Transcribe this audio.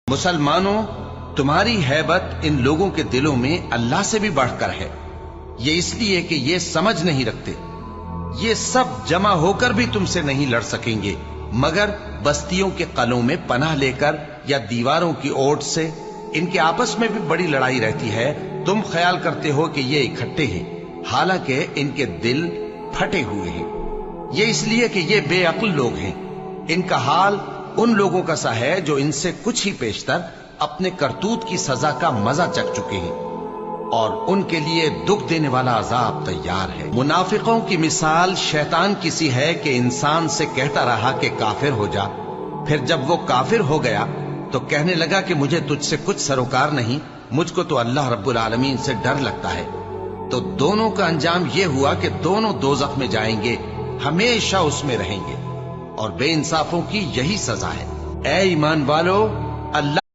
مسلمانوں، تمہاری ہیبت ان لوگوں کے دلوں میں اللہ سے بھی بڑھ کر ہے، یہ اس لیے کہ یہ سمجھ نہیں رکھتے۔ یہ سب جمع ہو کر بھی تم سے نہیں لڑ سکیں گے مگر بستیوں کے قلعوں میں پناہ لے کر یا دیواروں کی اوٹ سے۔ ان کے آپس میں بھی بڑی لڑائی رہتی ہے، تم خیال کرتے ہو کہ یہ اکٹھے ہیں، حالانکہ ان کے دل پھٹے ہوئے ہیں۔ یہ اس لیے کہ یہ بے عقل لوگ ہیں۔ ان کا حال ان لوگوں کا سا ہے جو ان سے کچھ ہی پیشتر اپنے کرتوت کی سزا کا مزہ چکھ چکے ہیں، اور ان کے لیے دکھ دینے والا عذاب تیار ہے۔ منافقوں کی مثال شیطان کی سی ہے کہ انسان سے کہتا رہا کہ کافر ہو جا، پھر جب وہ کافر ہو گیا تو کہنے لگا کہ مجھے تجھ سے کچھ سروکار نہیں، مجھ کو تو اللہ رب العالمین سے ڈر لگتا ہے۔ تو دونوں کا انجام یہ ہوا کہ دونوں دوزخ میں جائیں گے، ہمیشہ اس میں رہیں گے، اور بے انصافوں کی یہی سزا ہے۔ اے ایمان والو، اللہ